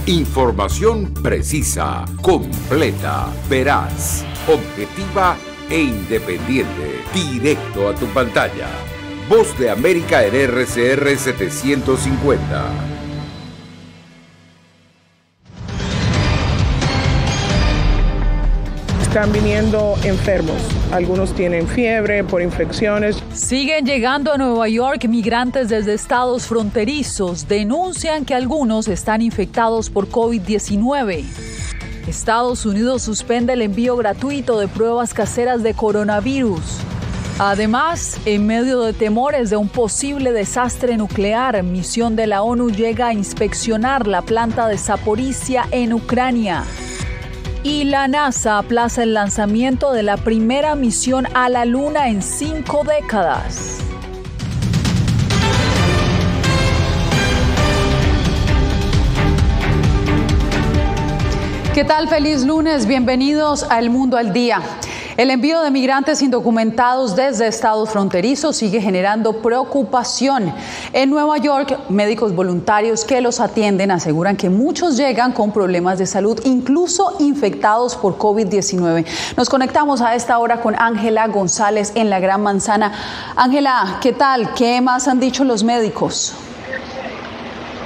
Información precisa, completa, veraz, objetiva e independiente. Directo a tu pantalla. Voz de América en RCR 750. Están viniendo enfermos. Algunos tienen fiebre por infecciones. Siguen llegando a Nueva York migrantes desde estados fronterizos. Denuncian que algunos están infectados por COVID-19. Estados Unidos suspende el envío gratuito de pruebas caseras de coronavirus. Además, en medio de temores de un posible desastre nuclear, misión de la ONU llega a inspeccionar la planta de Zaporizhia en Ucrania. Y la NASA aplaza el lanzamiento de la primera misión a la Luna en 5 décadas. ¿Qué tal? Feliz lunes, bienvenidos a El Mundo al Día. El envío de migrantes indocumentados desde estados fronterizos sigue generando preocupación. En Nueva York, médicos voluntarios que los atienden aseguran que muchos llegan con problemas de salud, incluso infectados por COVID-19. Nos conectamos a esta hora con Ángela González en la Gran Manzana. Ángela, ¿qué tal? ¿Qué más han dicho los médicos?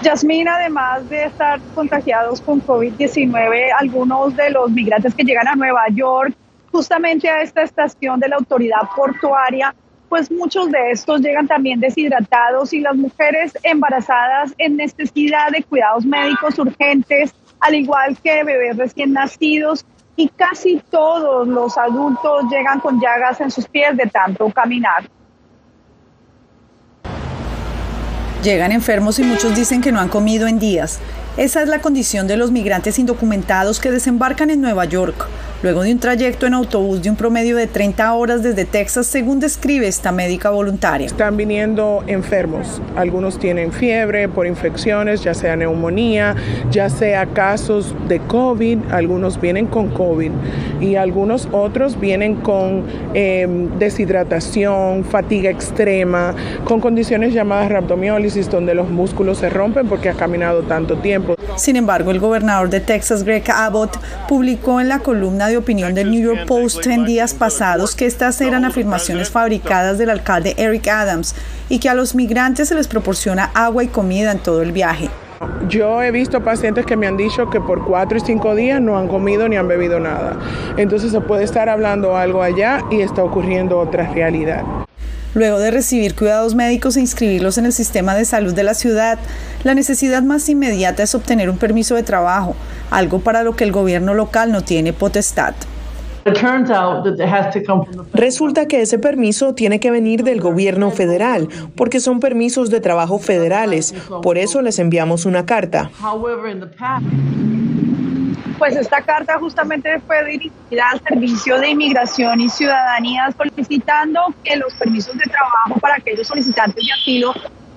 Yasmín, además de estar contagiados con COVID-19, algunos de los migrantes que llegan a Nueva York, justamente a esta estación de la autoridad portuaria, pues muchos de estos llegan también deshidratados y las mujeres embarazadas en necesidad de cuidados médicos urgentes, al igual que bebés recién nacidos, y casi todos los adultos llegan con llagas en sus pies de tanto caminar. Llegan enfermos y muchos dicen que no han comido en días. Esa es la condición de los migrantes indocumentados que desembarcan en Nueva York, luego de un trayecto en autobús de un promedio de 30 horas desde Texas, según describe esta médica voluntaria. Están viniendo enfermos. Algunos tienen fiebre por infecciones, ya sea neumonía, ya sea casos de COVID. Algunos vienen con COVID y algunos otros vienen con deshidratación, fatiga extrema, con condiciones llamadas rhabdomiólisis, donde los músculos se rompen porque ha caminado tanto tiempo. Sin embargo, el gobernador de Texas, Greg Abbott, publicó en la columna de opinión del New York Post en días pasados que estas eran afirmaciones fabricadas del alcalde Eric Adams y que a los migrantes se les proporciona agua y comida en todo el viaje. Yo he visto pacientes que me han dicho que por 4 y 5 días no han comido ni han bebido nada. Entonces se puede estar hablando algo allá y está ocurriendo otra realidad. Luego de recibir cuidados médicos e inscribirlos en el sistema de salud de la ciudad, la necesidad más inmediata es obtener un permiso de trabajo, algo para lo que el gobierno local no tiene potestad. Resulta que ese permiso tiene que venir del gobierno federal, porque son permisos de trabajo federales. Por eso les enviamos una carta. Pues esta carta justamente fue dirigida al Servicio de Inmigración y Ciudadanía, solicitando que los permisos de trabajo para aquellos solicitantes de asilo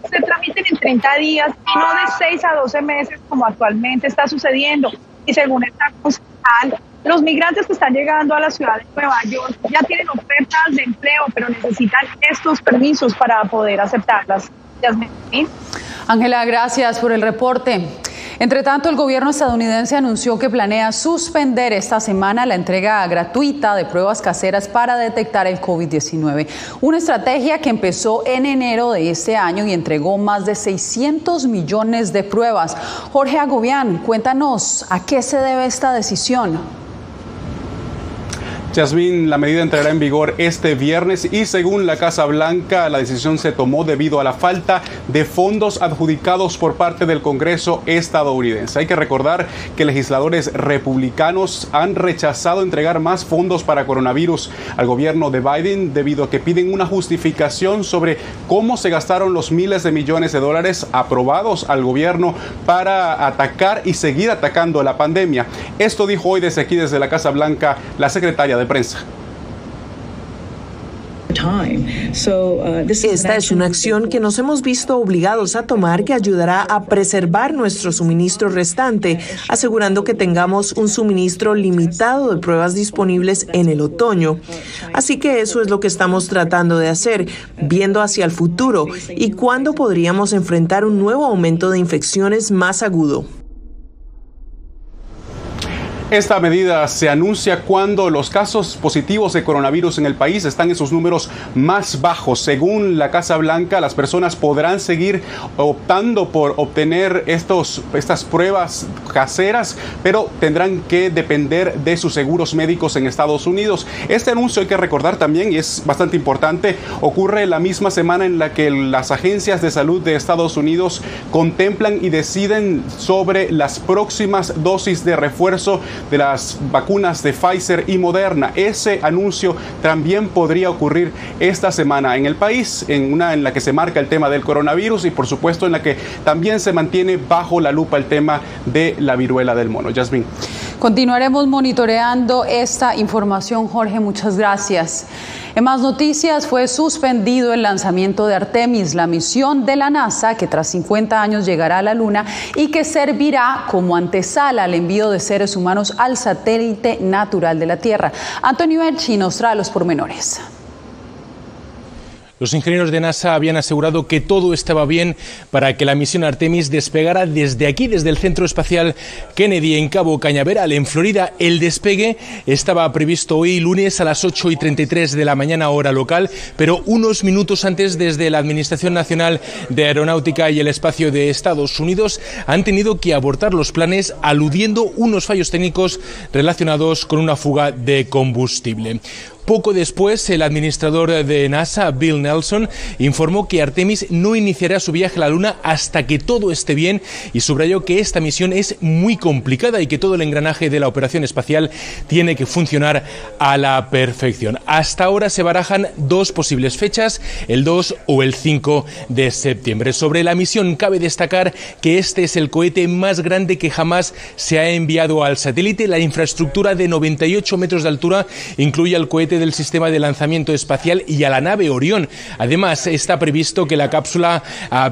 se tramiten en 30 días y no de 6 a 12 meses como actualmente está sucediendo. Y según esta concejal, los migrantes que están llegando a la ciudad de Nueva York ya tienen ofertas de empleo, pero necesitan estos permisos para poder aceptarlas. Yasmín. Ángela, gracias por el reporte. Entre tanto, el gobierno estadounidense anunció que planea suspender esta semana la entrega gratuita de pruebas caseras para detectar el COVID-19. Una estrategia que empezó en enero de este año y entregó más de 600 millones de pruebas. Jorge Agobián, cuéntanos, ¿a qué se debe esta decisión? Yasmín, la medida entrará en vigor este viernes y según la Casa Blanca, la decisión se tomó debido a la falta de fondos adjudicados por parte del Congreso estadounidense. Hay que recordar que legisladores republicanos han rechazado entregar más fondos para coronavirus al gobierno de Biden debido a que piden una justificación sobre cómo se gastaron los miles de millones de dólares aprobados al gobierno para atacar y seguir atacando la pandemia. Esto dijo hoy desde aquí, desde la Casa Blanca, la secretaria de prensa. Esta es una acción que nos hemos visto obligados a tomar que ayudará a preservar nuestro suministro restante, asegurando que tengamos un suministro limitado de pruebas disponibles en el otoño. Así que eso es lo que estamos tratando de hacer, viendo hacia el futuro y cuándo podríamos enfrentar un nuevo aumento de infecciones más agudo. Esta medida se anuncia cuando los casos positivos de coronavirus en el país están en sus números más bajos. Según la Casa Blanca, las personas podrán seguir optando por obtener estas pruebas caseras, pero tendrán que depender de sus seguros médicos en Estados Unidos. Este anuncio, hay que recordar también, y es bastante importante, ocurre la misma semana en la que las agencias de salud de Estados Unidos contemplan y deciden sobre las próximas dosis de refuerzo de las vacunas de Pfizer y Moderna. Ese anuncio también podría ocurrir esta semana en el país, en la que se marca el tema del coronavirus y por supuesto en la que también se mantiene bajo la lupa el tema de la viruela del mono. Yasmín. Continuaremos monitoreando esta información, Jorge, muchas gracias. En más noticias, fue suspendido el lanzamiento de Artemis, la misión de la NASA que tras 50 años llegará a la Luna y que servirá como antesala al envío de seres humanos al satélite natural de la Tierra. Antonio Belchi nos trae los pormenores. Los ingenieros de NASA habían asegurado que todo estaba bien para que la misión Artemis despegara desde aquí, desde el Centro Espacial Kennedy en Cabo Cañaveral, en Florida. El despegue estaba previsto hoy lunes a las 8:33 de la mañana, hora local, pero unos minutos antes, desde la Administración Nacional de Aeronáutica y el Espacio de Estados Unidos, han tenido que abortar los planes aludiendo unos fallos técnicos relacionados con una fuga de combustible. Poco después, el administrador de NASA, Bill Nelson, informó que Artemis no iniciará su viaje a la Luna hasta que todo esté bien y subrayó que esta misión es muy complicada y que todo el engranaje de la operación espacial tiene que funcionar a la perfección. Hasta ahora se barajan dos posibles fechas, el 2 o el 5 de septiembre. Sobre la misión cabe destacar que este es el cohete más grande que jamás se ha enviado al satélite. La infraestructura de 98 metros de altura incluye al cohete del sistema de lanzamiento espacial y a la nave Orión. Además, está previsto que la cápsula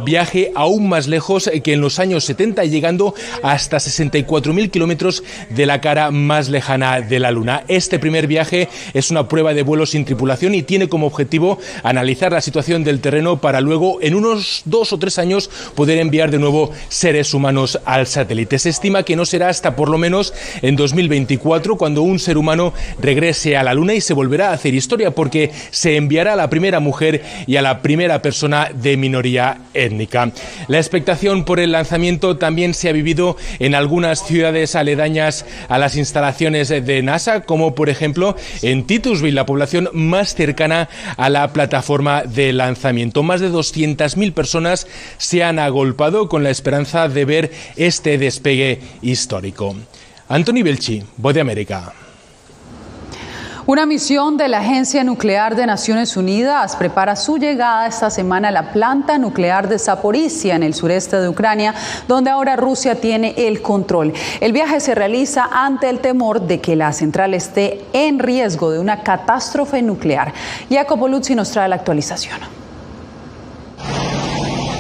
viaje aún más lejos que en los años 70, llegando hasta 64.000 kilómetros de la cara más lejana de la Luna. Este primer viaje es una prueba de vuelo sin tripulación y tiene como objetivo analizar la situación del terreno para luego, en unos 2 o 3 años, poder enviar de nuevo seres humanos al satélite. Se estima que no será hasta por lo menos en 2024 cuando un ser humano regrese a la Luna y se volverá a hacer historia, porque se enviará a la primera mujer y a la primera persona de minoría étnica. La expectación por el lanzamiento también se ha vivido en algunas ciudades aledañas a las instalaciones de NASA, como por ejemplo en Titusville, la población más cercana a la plataforma de lanzamiento. Más de 200.000 personas se han agolpado con la esperanza de ver este despegue histórico. Antonio Belchi, Voz de América. Una misión de la Agencia Nuclear de Naciones Unidas prepara su llegada esta semana a la planta nuclear de Zaporizhia, en el sureste de Ucrania, donde ahora Rusia tiene el control. El viaje se realiza ante el temor de que la central esté en riesgo de una catástrofe nuclear. Jacopo Luzzi nos trae la actualización.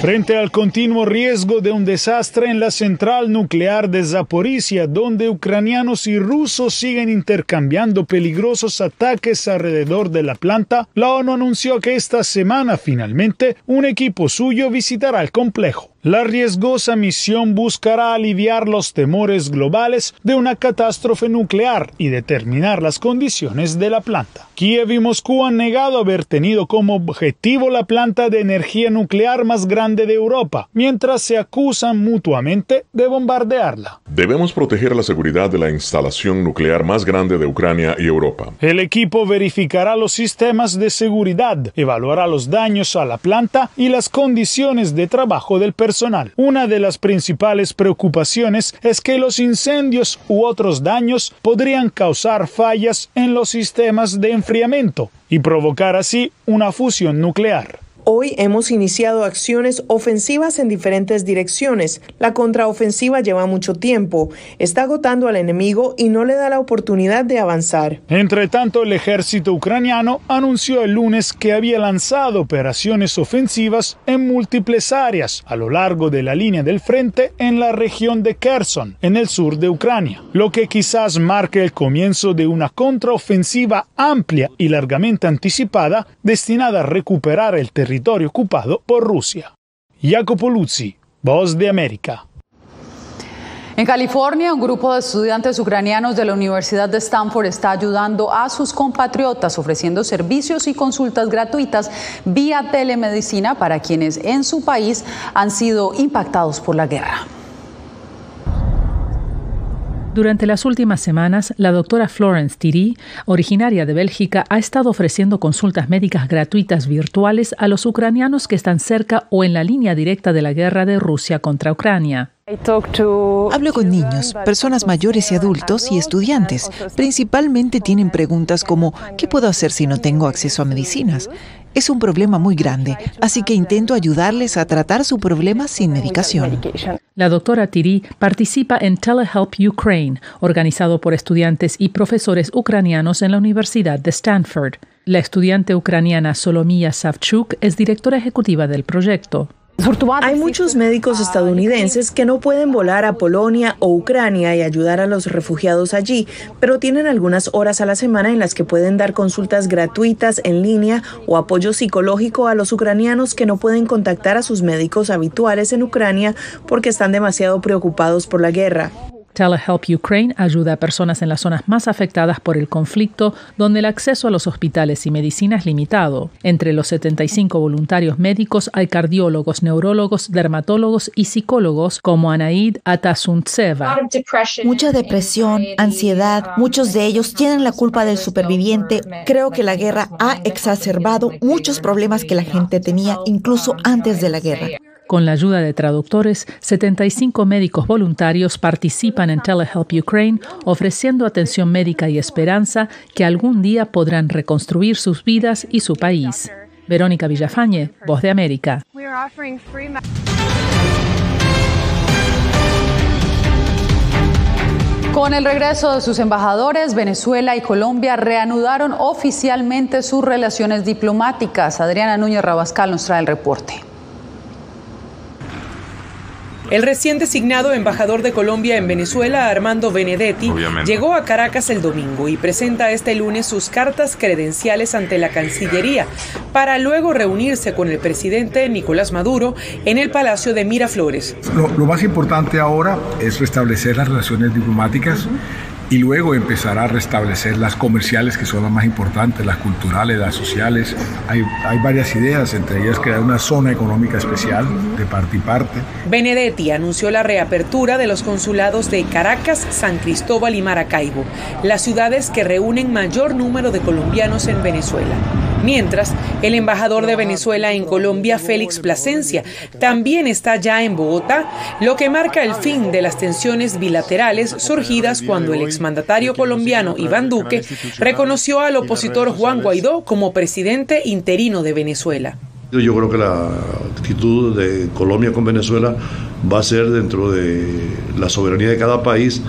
Frente al continuo riesgo de un desastre en la central nuclear de Zaporizhia, donde ucranianos y rusos siguen intercambiando peligrosos ataques alrededor de la planta, la ONU anunció que esta semana finalmente un equipo suyo visitará el complejo. La riesgosa misión buscará aliviar los temores globales de una catástrofe nuclear y determinar las condiciones de la planta. Kiev y Moscú han negado haber tenido como objetivo la planta de energía nuclear más grande de Europa, mientras se acusan mutuamente de bombardearla. Debemos proteger la seguridad de la instalación nuclear más grande de Ucrania y Europa. El equipo verificará los sistemas de seguridad, evaluará los daños a la planta y las condiciones de trabajo del personal. Una de las principales preocupaciones es que los incendios u otros daños podrían causar fallas en los sistemas de enfriamiento y provocar así una fusión nuclear. Hoy hemos iniciado acciones ofensivas en diferentes direcciones. La contraofensiva lleva mucho tiempo, está agotando al enemigo y no le da la oportunidad de avanzar. Entre tanto, el ejército ucraniano anunció el lunes que había lanzado operaciones ofensivas en múltiples áreas a lo largo de la línea del frente en la región de Kherson, en el sur de Ucrania, lo que quizás marque el comienzo de una contraofensiva amplia y largamente anticipada destinada a recuperar el territorio ocupado por Rusia. Jacopo Luzzi, Voz de América. En California, un grupo de estudiantes ucranianos de la Universidad de Stanford está ayudando a sus compatriotas ofreciendo servicios y consultas gratuitas vía telemedicina para quienes en su país han sido impactados por la guerra. Durante las últimas semanas, la doctora Florence Thierry, originaria de Bélgica, ha estado ofreciendo consultas médicas gratuitas virtuales a los ucranianos que están cerca o en la línea directa de la guerra de Rusia contra Ucrania. Hablo con niños, personas mayores y adultos y estudiantes. Principalmente tienen preguntas como ¿qué puedo hacer si no tengo acceso a medicinas? Es un problema muy grande, así que intento ayudarles a tratar su problema sin medicación. La doctora Thierry participa en Telehelp Ukraine, organizado por estudiantes y profesores ucranianos en la Universidad de Stanford. La estudiante ucraniana Solomia Savchuk es directora ejecutiva del proyecto. Hay muchos médicos estadounidenses que no pueden volar a Polonia o Ucrania y ayudar a los refugiados allí, pero tienen algunas horas a la semana en las que pueden dar consultas gratuitas en línea o apoyo psicológico a los ucranianos que no pueden contactar a sus médicos habituales en Ucrania porque están demasiado preocupados por la guerra. Telehelp Ukraine ayuda a personas en las zonas más afectadas por el conflicto, donde el acceso a los hospitales y medicina es limitado. Entre los 75 voluntarios médicos hay cardiólogos, neurólogos, dermatólogos y psicólogos como Anaid Atasuntseva. Mucha depresión, ansiedad, muchos de ellos tienen la culpa del superviviente. Creo que la guerra ha exacerbado muchos problemas que la gente tenía incluso antes de la guerra. Con la ayuda de traductores, 75 médicos voluntarios participan en Telehelp Ukraine, ofreciendo atención médica y esperanza que algún día podrán reconstruir sus vidas y su país. Verónica Villafañe, Voz de América. Con el regreso de sus embajadores, Venezuela y Colombia reanudaron oficialmente sus relaciones diplomáticas. Adriana Núñez Rabascal nos trae el reporte. El recién designado embajador de Colombia en Venezuela, Armando Benedetti, llegó a Caracas el domingo y presenta este lunes sus cartas credenciales ante la Cancillería para luego reunirse con el presidente Nicolás Maduro en el Palacio de Miraflores. Lo más importante ahora es restablecer las relaciones diplomáticas y luego empezar a restablecer las comerciales, que son las más importantes, las culturales, las sociales. Hay varias ideas, entre ellas crear una zona económica especial de parte y parte. Benedetti anunció la reapertura de los consulados de Caracas, San Cristóbal y Maracaibo, las ciudades que reúnen mayor número de colombianos en Venezuela. Mientras, el embajador de Venezuela en Colombia, Félix Plasencia, también está ya en Bogotá, lo que marca el fin de las tensiones bilaterales surgidas cuando el exmandatario colombiano Iván Duque reconoció al opositor Juan Guaidó como presidente interino de Venezuela. Yo creo que la actitud de Colombia con Venezuela va a ser dentro de la soberanía de cada país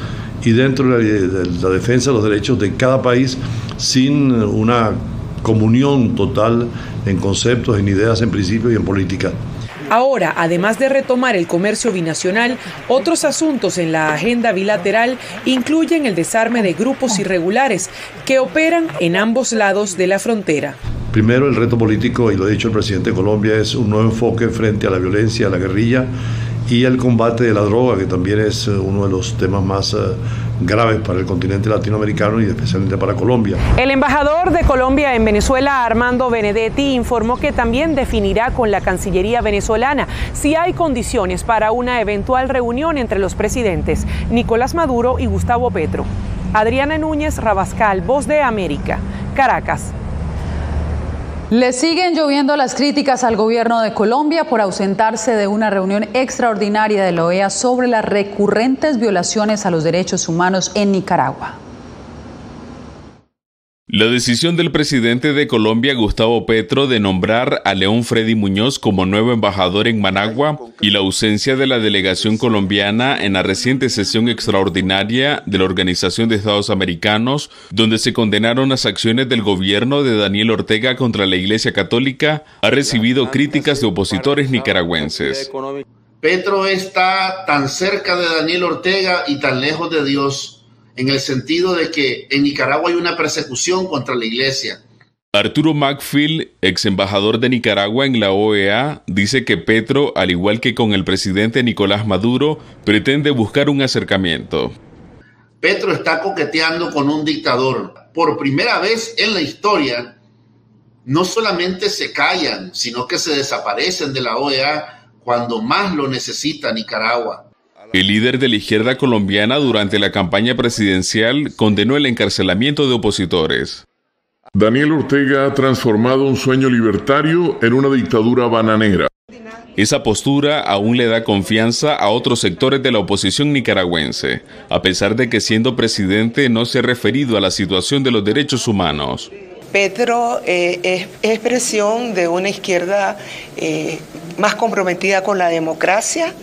y dentro de la defensa de los derechos de cada país, sin una comunión total en conceptos, en ideas, en principios y en política. Ahora, además de retomar el comercio binacional, otros asuntos en la agenda bilateral incluyen el desarme de grupos irregulares que operan en ambos lados de la frontera. Primero, el reto político, y lo ha dicho el presidente de Colombia, es un nuevo enfoque frente a la violencia, a la guerrilla y el combate de la droga, que también es uno de los temas más graves para el continente latinoamericano y especialmente para Colombia. El embajador de Colombia en Venezuela, Armando Benedetti, informó que también definirá con la Cancillería venezolana si hay condiciones para una eventual reunión entre los presidentes Nicolás Maduro y Gustavo Petro. Adriana Núñez Rabascal, Voz de América, Caracas. Le siguen lloviendo las críticas al gobierno de Colombia por ausentarse de una reunión extraordinaria de la OEA sobre las recurrentes violaciones a los derechos humanos en Nicaragua. La decisión del presidente de Colombia, Gustavo Petro, de nombrar a León Freddy Muñoz como nuevo embajador en Managua y la ausencia de la delegación colombiana en la reciente sesión extraordinaria de la Organización de Estados Americanos, donde se condenaron las acciones del gobierno de Daniel Ortega contra la Iglesia Católica, ha recibido críticas de opositores nicaragüenses. Petro está tan cerca de Daniel Ortega y tan lejos de Dios, en el sentido de que en Nicaragua hay una persecución contra la iglesia. Arturo Macfield, ex embajador de Nicaragua en la OEA, dice que Petro, al igual que con el presidente Nicolás Maduro, pretende buscar un acercamiento. Petro está coqueteando con un dictador. Por primera vez en la historia, no solamente se callan, sino que se desaparecen de la OEA cuando más lo necesita Nicaragua. El líder de la izquierda colombiana durante la campaña presidencial condenó el encarcelamiento de opositores. Daniel Ortega ha transformado un sueño libertario en una dictadura bananera. Esa postura aún le da confianza a otros sectores de la oposición nicaragüense, a pesar de que siendo presidente no se ha referido a la situación de los derechos humanos. Petro es expresión de una izquierda más comprometida con la democracia.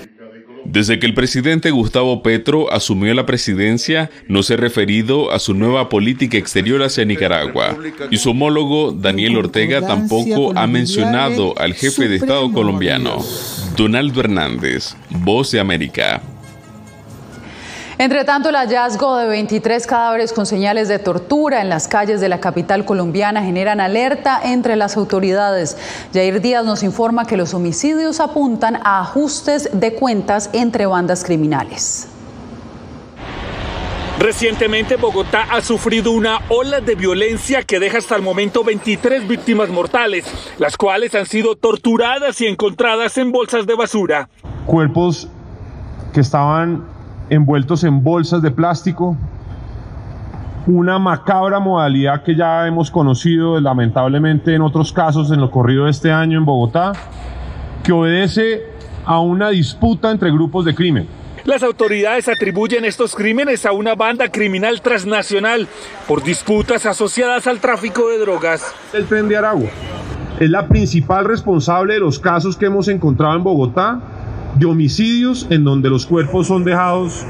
Desde que el presidente Gustavo Petro asumió la presidencia, no se ha referido a su nueva política exterior hacia Nicaragua. Y su homólogo, Daniel Ortega, tampoco ha mencionado al jefe de Estado colombiano. Donaldo Hernández, Voz de América. Entre tanto, el hallazgo de 23 cadáveres con señales de tortura en las calles de la capital colombiana generan alerta entre las autoridades. Jair Díaz nos informa que los homicidios apuntan a ajustes de cuentas entre bandas criminales. Recientemente Bogotá ha sufrido una ola de violencia que deja hasta el momento 23 víctimas mortales, las cuales han sido torturadas y encontradas en bolsas de basura. Cuerpos que estaban envueltos en bolsas de plástico, una macabra modalidad que ya hemos conocido lamentablemente en otros casos en lo corrido de este año en Bogotá, que obedece a una disputa entre grupos de crimen. Las autoridades atribuyen estos crímenes a una banda criminal transnacional por disputas asociadas al tráfico de drogas. El Tren de Aragua es la principal responsable de los casos que hemos encontrado en Bogotá de homicidios en donde los cuerpos son dejados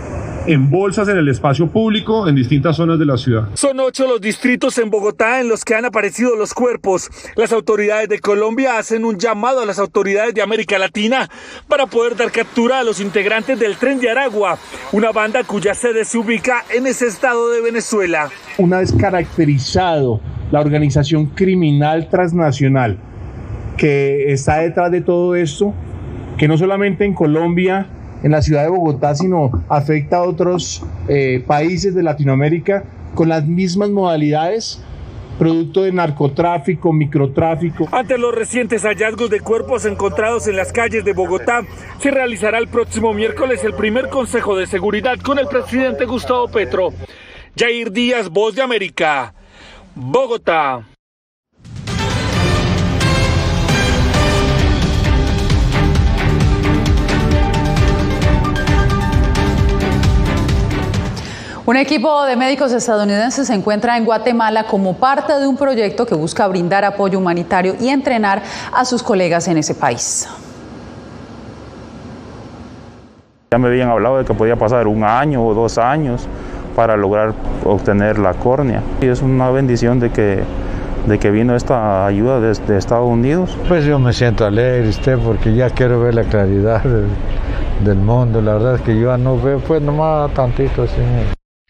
en bolsas en el espacio público en distintas zonas de la ciudad. Son 8 los distritos en Bogotá en los que han aparecido los cuerpos. Las autoridades de Colombia hacen un llamado a las autoridades de América Latina para poder dar captura a los integrantes del Tren de Aragua, una banda cuya sede se ubica en ese estado de Venezuela. Una vez caracterizado la organización criminal transnacional que está detrás de todo esto, que no solamente en Colombia, en la ciudad de Bogotá, sino afecta a otros países de Latinoamérica con las mismas modalidades, producto de narcotráfico, microtráfico. Ante los recientes hallazgos de cuerpos encontrados en las calles de Bogotá, se realizará el próximo miércoles el primer Consejo de Seguridad con el presidente Gustavo Petro. Jair Díaz, Voz de América, Bogotá. Un equipo de médicos estadounidenses se encuentra en Guatemala como parte de un proyecto que busca brindar apoyo humanitario y entrenar a sus colegas en ese país. Ya me habían hablado de que podía pasar 1 año o 2 años para lograr obtener la córnea. Y es una bendición de que vino esta ayuda desde Estados Unidos. Pues yo me siento alegre, porque ya quiero ver la claridad del mundo. La verdad es que yo no veo, pues nomás tantito así.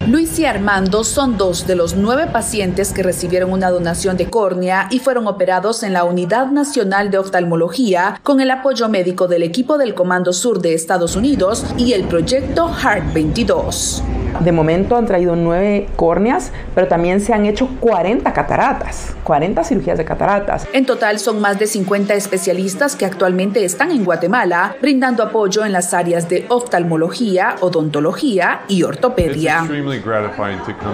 Luis y Armando son 2 de los 9 pacientes que recibieron una donación de córnea y fueron operados en la Unidad Nacional de Oftalmología con el apoyo médico del equipo del Comando Sur de Estados Unidos y el proyecto Heart 22. De momento han traído 9 córneas, pero también se han hecho 40 cataratas, 40 cirugías de cataratas. En total son más de 50 especialistas que actualmente están en Guatemala, brindando apoyo en las áreas de oftalmología, odontología y ortopedia.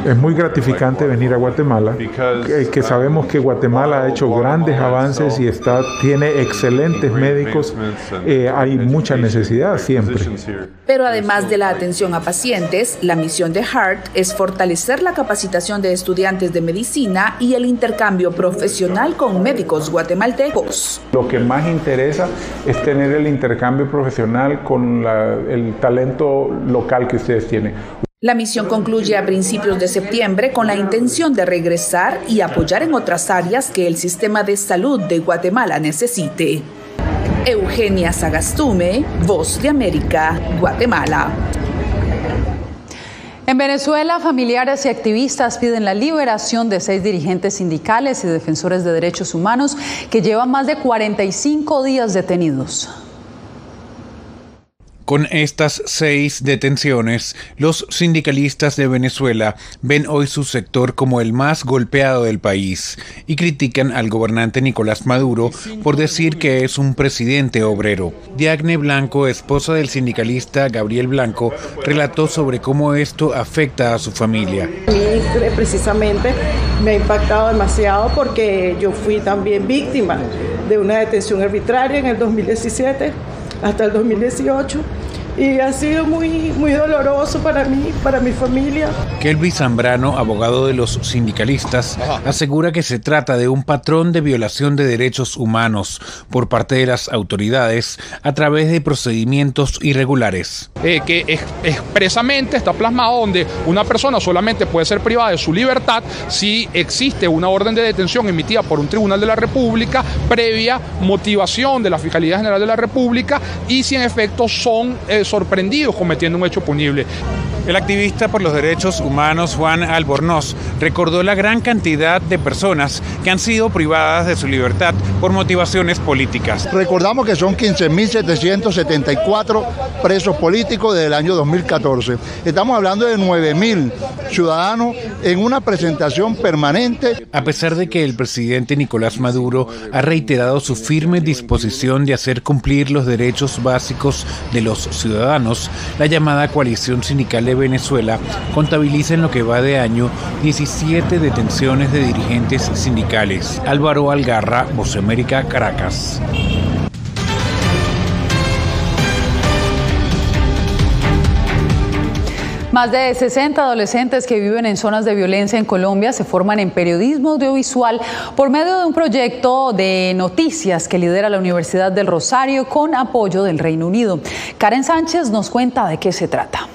Es muy gratificante venir a Guatemala, que sabemos que Guatemala ha hecho grandes avances y tiene excelentes médicos. Hay mucha necesidad siempre. Pero además de la atención a pacientes, la misión de Heart es fortalecer la capacitación de estudiantes de medicina y el intercambio profesional con médicos guatemaltecos. Lo que más interesa es tener el intercambio profesional con el talento local que ustedes tienen. La misión concluye a principios de septiembre con la intención de regresar y apoyar en otras áreas que el sistema de salud de Guatemala necesite. Eugenia Sagastume, Voz de América, Guatemala. En Venezuela, familiares y activistas piden la liberación de 6 dirigentes sindicales y defensores de derechos humanos que llevan más de 45 días detenidos. Con estas 6 detenciones, los sindicalistas de Venezuela ven hoy su sector como el más golpeado del país y critican al gobernante Nicolás Maduro por decir que es un presidente obrero. Diagne Blanco, esposa del sindicalista Gabriel Blanco, relató sobre cómo esto afecta a su familia. A mí precisamente me ha impactado demasiado porque yo fui también víctima de una detención arbitraria en el 2017 hasta el 2018 y ha sido muy doloroso para mí, para mi familia. Kelvin Zambrano, abogado de los sindicalistas, asegura que se trata de un patrón de violación de derechos humanos por parte de las autoridades a través de procedimientos irregulares. Que expresamente está plasmado donde una persona solamente puede ser privada de su libertad si existe una orden de detención emitida por un tribunal de la República previa motivación de la Fiscalía General de la República y si en efecto son sorprendidos cometiendo un hecho punible. El activista por los derechos humanos Juan Albornoz recordó la gran cantidad de personas que han sido privadas de su libertad por motivaciones políticas. Recordamos que son 15.774 presos políticos desde el año 2014. Estamos hablando de 9.000 ciudadanos en una presentación permanente. A pesar de que el presidente Nicolás Maduro ha reiterado su firme disposición de hacer cumplir los derechos básicos de los ciudadanos, la llamada coalición sindical de Venezuela contabiliza en lo que va de año 17 detenciones de dirigentes sindicales. Álvaro Algarra, Voz de América, Caracas. Más de 60 adolescentes que viven en zonas de violencia en Colombia se forman en periodismo audiovisual por medio de un proyecto de noticias que lidera la Universidad del Rosario con apoyo del Reino Unido. Karen Sánchez nos cuenta de qué se trata.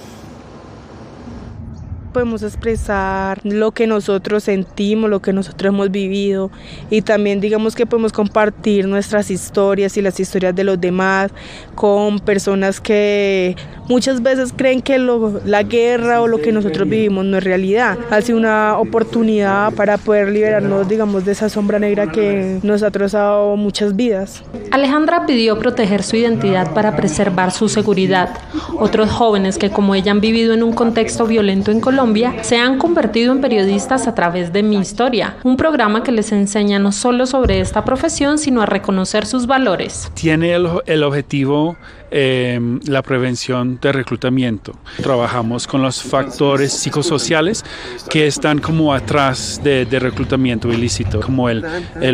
Podemos expresar lo que nosotros sentimos, lo que nosotros hemos vivido y también digamos que podemos compartir nuestras historias y las historias de los demás con personas que muchas veces creen que la guerra o lo que nosotros vivimos no es realidad. Ha sido una oportunidad para poder liberarnos, digamos, de esa sombra negra que nos ha trozado muchas vidas. Alejandra pidió proteger su identidad para preservar su seguridad. Otros jóvenes que como ella han vivido en un contexto violento en Colombia se han convertido en periodistas a través de Mi Historia, un programa que les enseña no solo sobre esta profesión, sino a reconocer sus valores. Tiene el objetivo la prevención de reclutamiento. Trabajamos con los factores psicosociales que están como atrás de reclutamiento ilícito, como el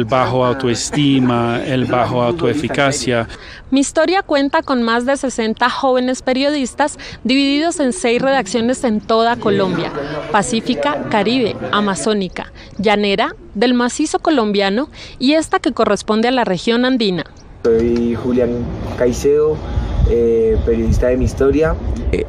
bajo autoestima, el bajo autoeficacia. Mi Historia cuenta con más de 60 jóvenes periodistas divididos en 6 redacciones en toda Colombia: Pacífica, Caribe, Amazónica, Llanera, del Macizo Colombiano y esta que corresponde a la región andina. Soy Julián Caicedo, periodista de Mi Historia.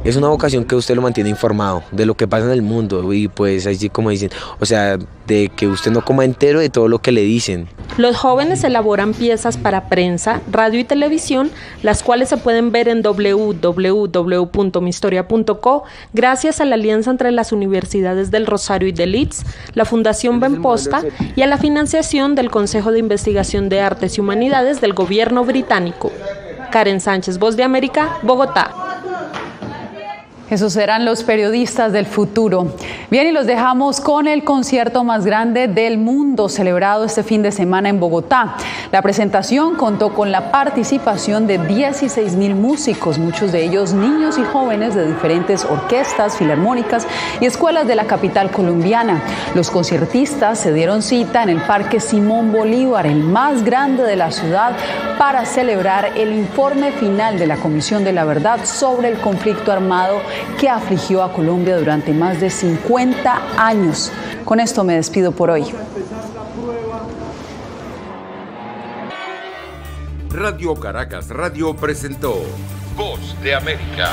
Es una vocación que usted lo mantiene informado de lo que pasa en el mundo y pues así como dicen, o sea, de que usted no coma entero de todo lo que le dicen. Los jóvenes elaboran piezas para prensa, radio y televisión, las cuales se pueden ver en www.mihistoria.co gracias a la alianza entre las universidades del Rosario y de Leeds, la Fundación Benposta y a la financiación del Consejo de Investigación de Artes y Humanidades del Gobierno británico. Karen Sánchez, Voz de América, Bogotá. Esos serán los periodistas del futuro. Bien, y los dejamos con el concierto más grande del mundo celebrado este fin de semana en Bogotá. La presentación contó con la participación de 16.000 músicos, muchos de ellos niños y jóvenes de diferentes orquestas, filarmónicas y escuelas de la capital colombiana. Los conciertistas se dieron cita en el Parque Simón Bolívar, el más grande de la ciudad, para celebrar el informe final de la Comisión de la Verdad sobre el conflicto armado que afligió a Colombia durante más de 50 años. Con esto me despido por hoy. Radio Caracas Radio presentó Voz de América.